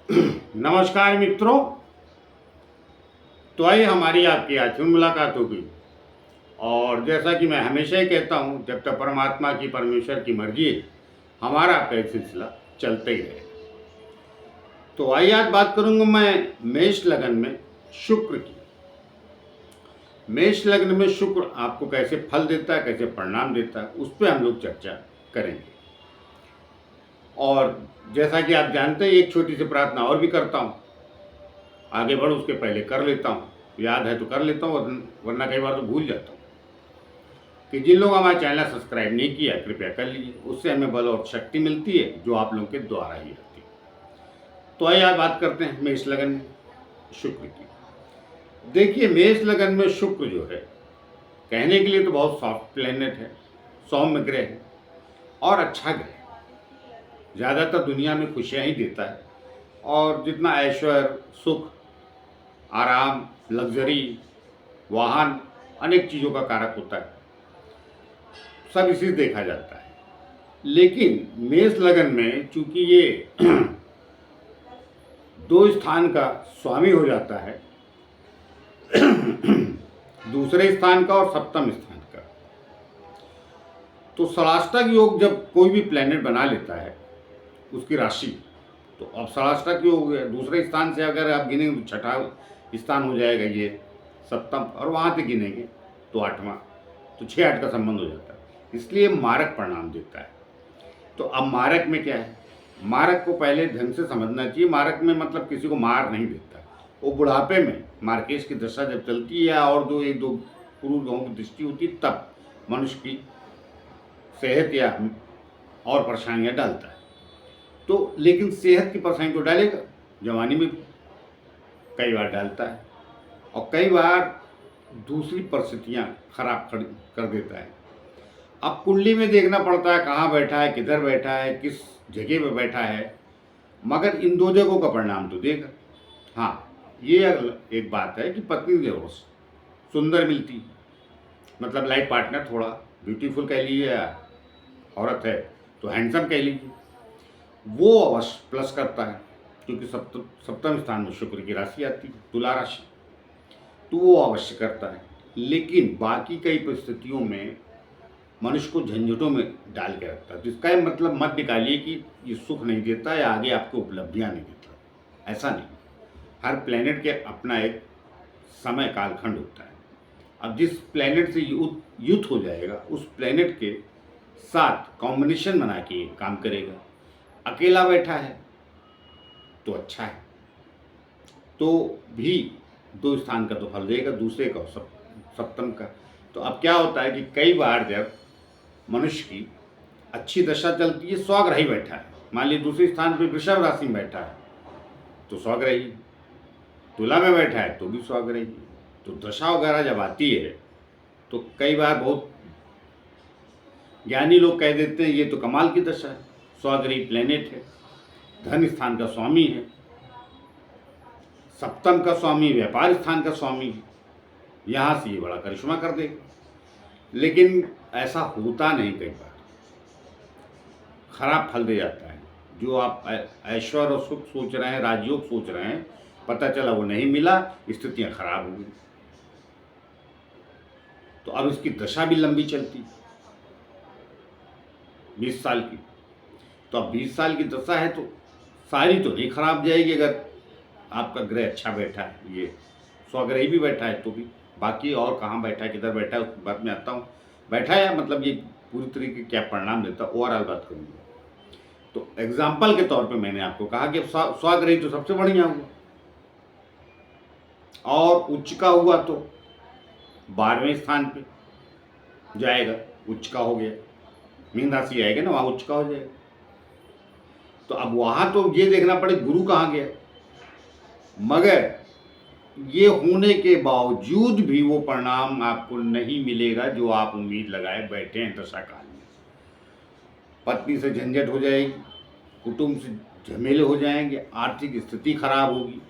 नमस्कार मित्रों। तो आइए हमारी आपकी आज फिर मुलाकात होगी। और जैसा कि मैं हमेशा ही कहता हूँ, जब तक परमात्मा की परमेश्वर की मर्जी है, हमारा आपका एक सिलसिला चलते ही रहेगा। तो आइए आज बात करूँगा मैं मेष लगन में शुक्र की। मेष लग्न में शुक्र आपको कैसे फल देता है, कैसे परिणाम देता है, उस पर हम लोग चर्चा करेंगे। और जैसा कि आप जानते हैं, एक छोटी सी प्रार्थना और भी करता हूँ। आगे बढ़ो उसके पहले कर लेता हूँ, याद है तो कर लेता हूँ, वरना कई बार तो भूल जाता हूँ। कि जिन लोगों हमारा चैनल सब्सक्राइब नहीं किया, कृपया कर लीजिए। उससे हमें बल और शक्ति मिलती है, जो आप लोगों के द्वारा ही आती है। तो आइए आज बात करते हैं मेष लगन में शुक्र की। देखिए, मेष लगन में शुक्र जो है, कहने के लिए तो बहुत सॉफ्ट प्लेनेट है, सौम्य ग्रह है और अच्छा ग्रह है। ज़्यादातर दुनिया में खुशियाँ ही देता है, और जितना ऐश्वर्य, सुख, आराम, लग्जरी, वाहन, अनेक चीज़ों का कारक होता है, सब इसी से देखा जाता है। लेकिन मेष लगन में चूंकि ये दो स्थान का स्वामी हो जाता है, दूसरे स्थान का और सप्तम स्थान का, तो षडाष्टक योग जब कोई भी प्लेनेट बना लेता है उसकी राशि, तो अब षडाष्टक योग दूसरे स्थान से अगर आप गिनेंगे तो छठा स्थान हो जाएगा ये सप्तम, और वहाँ से गिनेंगे तो आठवां, तो 6-8 का संबंध हो जाता है। इसलिए मारक परिणाम देता है। तो अब मारक में क्या है, मारक को पहले ढंग से समझना चाहिए। मारक में मतलब किसी को मार नहीं देता, वो बुढ़ापे में मार्केश की दशा जब चलती है और दो एक दो क्रूर ग्रहों की दृष्टि होती है, तब मनुष्य की सेहत या और परेशानियां डालता है। तो लेकिन सेहत की परेशानी तो डालेगा, जवानी में कई बार डालता है, और कई बार दूसरी परिस्थितियां खराब कर देता है। अब कुंडली में देखना पड़ता है कहाँ बैठा है, किधर बैठा है, किस जगह पे बैठा है, मगर इन दो जगहों का परिणाम तो देगा। हाँ, ये एक बात है कि पत्नी जो सुंदर मिलती, मतलब लाइफ पार्टनर थोड़ा ब्यूटीफुल कह लीजिए, या औरत है तो हैंडसम कह लीजिए, वो अवश्य प्लस करता है, क्योंकि सप्तम स्थान में शुक्र की राशि आती है, तुला राशि, तो वो अवश्य करता है। लेकिन बाकी कई परिस्थितियों में मनुष्य को झंझटों में डाल के रखता है। तो इसका मतलब मत निकालिए कि ये सुख नहीं देता या आगे आपको उपलब्धियां नहीं देता, ऐसा नहीं। हर प्लेनेट के अपना एक समय कालखंड होता है। अब जिस प्लेनेट से युद्ध हो जाएगा, उस प्लेनेट के साथ कॉम्बिनेशन बना के काम करेगा। अकेला बैठा है तो अच्छा है, तो भी 2 स्थान का तो फल देगा, दूसरे का सप्तम का। तो अब क्या होता है कि कई बार जब मनुष्य की अच्छी दशा चलती है, स्वग्रही बैठा है, मान लीजिए दूसरे स्थान पर वृषभ राशि में बैठा है तो स्वग्रही, तुला में बैठा है तो भी स्वग्रही। तो दशा वगैरह जब आती है तो कई बार बहुत ज्ञानी लोग कह देते हैं ये तो कमाल की दशा है, स्वग्रही प्लेनेट है, धन स्थान का स्वामी है, सप्तम का स्वामी, व्यापार स्थान का स्वामी है, यहाँ से ये बड़ा करिश्मा कर देगा। लेकिन ऐसा होता नहीं, कई बार खराब फल दे जाता है। जो आप ऐश्वर्य और सुख सोच रहे हैं, राजयोग सोच रहे हैं, पता चला वो नहीं मिला, स्थितियां खराब हो गई। तो अब इसकी दशा भी लंबी चलती, 20 साल की। तो अब 20 साल की दशा है तो सारी तो नहीं खराब जाएगी, अगर आपका ग्रह अच्छा बैठा है, ये स्वग्रही भी बैठा है तो भी। बाकी और कहाँ बैठा है, किधर बैठा है, उस बात में आता हूँ। बैठा है मतलब ये पूरी तरीके क्या परिणाम देता है, ओवरऑल बात करूँगा। तो एग्जाम्पल के तौर पे मैंने आपको कहा कि स्वग्रही तो सबसे बढ़िया हुआ, और उच्च का हुआ तो 12वें स्थान पे जाएगा, उच्च का हो गया, मीन राशि आएगा ना, वहाँ उच्च का हो जाएगा। तो अब वहाँ तो ये देखना पड़े गुरु कहाँ गया, मगर ये होने के बावजूद भी वो परिणाम आपको नहीं मिलेगा जो आप उम्मीद लगाए बैठे हैं दशा काल में। पत्नी से झंझट हो जाएगी, कुटुंब से झमेले हो जाएंगे, आर्थिक स्थिति खराब होगी,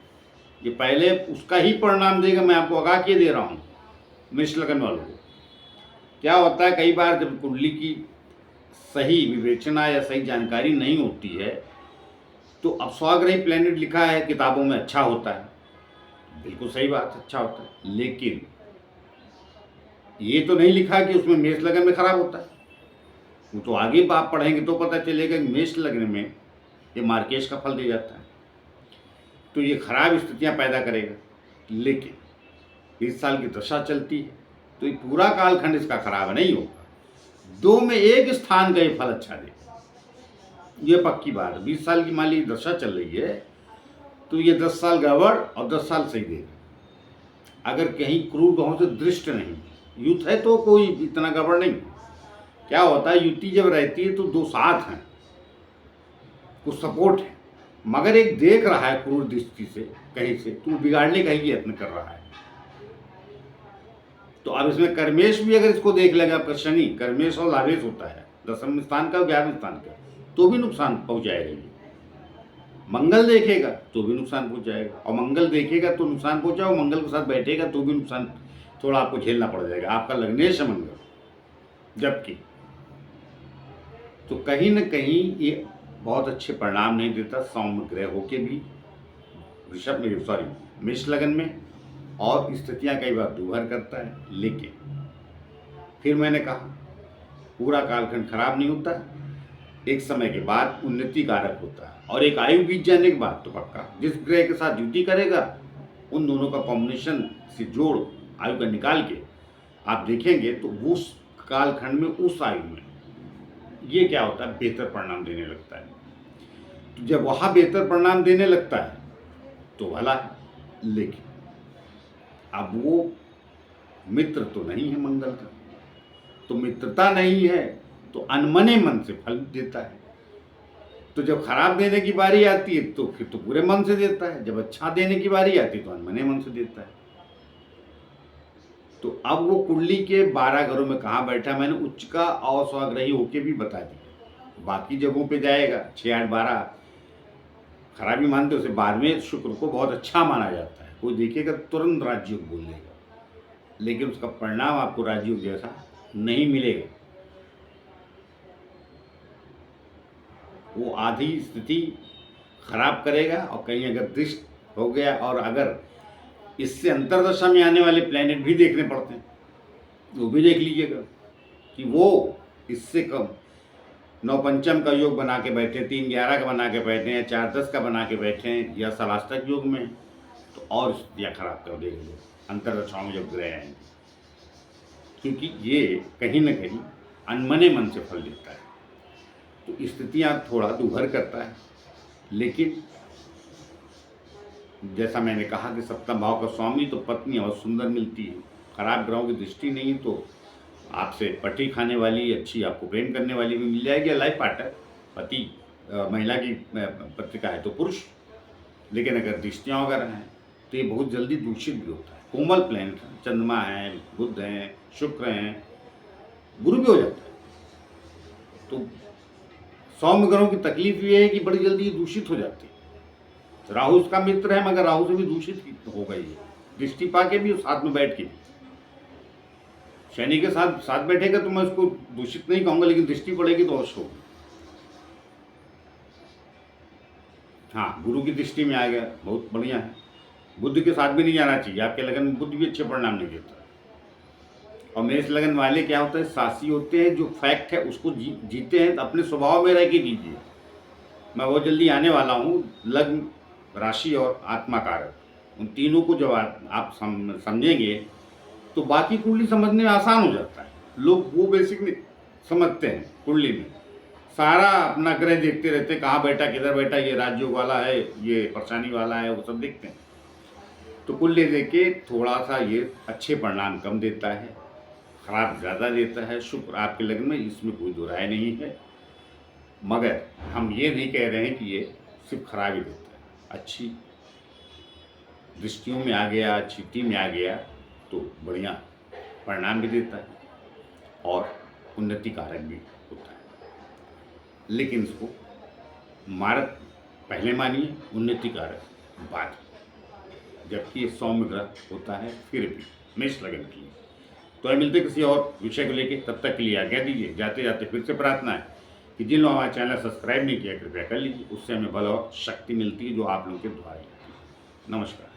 ये पहले उसका ही परिणाम देगा। मैं आपको आगाह किए दे रहा हूँ मेष लगन वालों को। क्या होता है, कई बार जब कुंडली की सही विवेचना या सही जानकारी नहीं होती है, तो अब स्वग्रही प्लैनेट लिखा है किताबों में अच्छा होता है, बिल्कुल सही बात है, अच्छा होता है, लेकिन ये तो नहीं लिखा कि उसमें मेष लगन में खराब होता है। वो तो आगे आप पढ़ेंगे तो पता चलेगा कि मेष लगन में ये मार्केश का फल दे जाता है, तो ये खराब स्थितियां पैदा करेगा। लेकिन 20 साल की दशा चलती है तो ये पूरा कालखंड इसका खराब नहीं होगा, 2 में 1 स्थान का ये फल अच्छा देगा, ये पक्की बात है। 20 साल की मान लीजिए दशा चल रही है तो ये 10 साल गड़बड़ और 10 साल सही देगा। अगर कहीं क्रूर ग्रहों से दृष्ट नहीं, युत है तो कोई इतना गड़बड़ नहीं। क्या होता है, युति जब रहती है तो 2 साथ हैं, कुछ सपोर्ट है, मगर एक देख रहा है क्रूर दृष्टि से कहीं से, तो बिगाड़ने का ही यत्न कर रहा है। तो अब इसमें कर्मेश भी अगर इसको देख लेगा, आपका शनि कर्मेश और लाभेश होता है, 10वें स्थान का 11वें स्थान का, तो भी नुकसान पहुंचाएगा ये। मंगल देखेगा तो भी नुकसान पहुंच जाएगा, और मंगल देखेगा तो नुकसान पहुंचाओ, मंगल के साथ बैठेगा तो भी नुकसान थोड़ा आपको झेलना पड़ जाएगा। आपका लग्नेश है मंगल, जबकि तो कहीं न कहीं ये बहुत अच्छे परिणाम नहीं देता। सौम्य ग्रह होके भी वृषभ में, सॉरी, मेष लगन में, और स्थितियां कई बार दुभर करता है। लेकिन फिर मैंने कहा पूरा कालखंड खराब नहीं होता, एक समय के बाद उन्नति कारक होता है, और एक आयु बीत जाने के बाद तो पक्का जिस ग्रह के साथ युति करेगा उन दोनों का कॉम्बिनेशन से जोड़ आयु का निकाल के आप देखेंगे तो उस कालखंड में, उस आयु में ये क्या होता है, बेहतर परिणाम देने लगता है। तो जब वहाँ बेहतर परिणाम देने लगता है तो भला है, लेकिन अब वो मित्र तो नहीं है मंगल का, तो मित्रता नहीं है तो अनमने मन से फल देता है। तो जब खराब देने की बारी आती है तो फिर तो पूरे मन से देता है, जब अच्छा देने की बारी आती है तो अनमने मन से देता है। तो अब वो कुंडली के 12 घरों में कहाँ बैठा, मैंने उच्च का और स्वग्रही होके भी बता दिया। बाकी जगहों पे जाएगा 6, 8, 12 खराबी मानते, उसे 12वें शुक्र को बहुत अच्छा माना जाता है। कोई देखेगा तुरंत राजयोग बोल देगा, लेकिन उसका परिणाम आपको राजयोग जैसा नहीं मिलेगा। वो आधी स्थिति खराब करेगा, और कहीं अगर दृष्ट हो गया, और अगर इससे अंतरदशा में आने वाले प्लैनेट भी देखने पड़ते हैं, वो भी देख लीजिएगा कि वो इससे कम 9 पंचम का योग बना के बैठे, 3 11 का बना के बैठे हैं, 4 10 का बना के बैठे हैं, या सलास्तक योग में, तो और स्थितियाँ खराब कर देंगे अंतरदशाओं में जब ग्रह आएंगे, क्योंकि ये कहीं न कहीं अनमने मन से फल देता है। तो स्थितियाँ थोड़ा दुभर करता है, लेकिन जैसा मैंने कहा कि सप्तम भाव का स्वामी तो पत्नी और सुंदर मिलती है, खराब ग्रहों की दृष्टि नहीं तो आपसे पटी खाने वाली, अच्छी आपको प्रेम करने वाली भी मिल जाएगी, लाइफ पार्टनर, पति, महिला की पत्रिका है तो पुरुष। लेकिन अगर दृष्टियाँ वगैरह हैं तो ये बहुत जल्दी दूषित भी होता है। कोमल प्लैनेट, चंद्रमा है, बुध हैं, शुक्र हैं, गुरु भी हो जाता है। तो सौम्य ग्रहों की तकलीफ ये है कि बड़ी जल्दी दूषित हो जाती है। राहु उसका मित्र है, मगर राहु से भी दूषित हो गई है, दृष्टि पाके भी और साथ में बैठ के भी। शनि के साथ बैठेगा तो मैं उसको दूषित नहीं कहूंगा, लेकिन दृष्टि पड़ेगी तो अवश्य होगी। हाँ, गुरु की दृष्टि में आ गया, बहुत बढ़िया है। बुद्ध के साथ भी नहीं जाना चाहिए, आपके लगन में बुद्ध भी अच्छे परिणाम नहीं देता। और मेष लगन वाले क्या होता है, साहसी होते हैं, जो फैक्ट है उसको जीते हैं, तो अपने स्वभाव में रह के जीजिए। मैं बहुत जल्दी आने वाला हूँ, लग्न, राशि और आत्मा कारक, उन तीनों को जब आप समझेंगे तो बाकी कुंडली समझने में आसान हो जाता है। लोग वो बेसिक नहीं समझते हैं, कुंडली में सारा अपना ग्रह देखते रहते हैं, कहाँ बैठा, किधर बैठा, ये राजयोग वाला है, ये परेशानी वाला है, वो सब देखते हैं। तो कुंडली देख के थोड़ा सा ये अच्छे परिणाम कम देता है, खराब ज़्यादा देता है। शुक्र आपके लग्न में, इसमें कोई दो राय नहीं है, मगर हम ये नहीं कह रहे हैं कि ये सिर्फ खराब ही देता है। अच्छी दृष्टियों में आ गया, चिट्ठी में आ गया तो बढ़िया परिणाम भी देता है और उन्नति कारक भी होता है। लेकिन इसको मारक पहले मानिए, उन्नति कारक बाद, जबकि ये सौम्य ग्रह होता है फिर भी मेष लगन के लिए। तो मिलते किसी और विषय को लेके, तब तक के लिए आज्ञा दीजिए। जाते जाते फिर से प्रार्थना है कि जिन लोगों ने हमारा चैनल सब्सक्राइब नहीं किया कृपया कर लीजिए, उससे हमें बल और शक्ति मिलती है जो आप लोगों के द्वारा ही होती है। नमस्कार।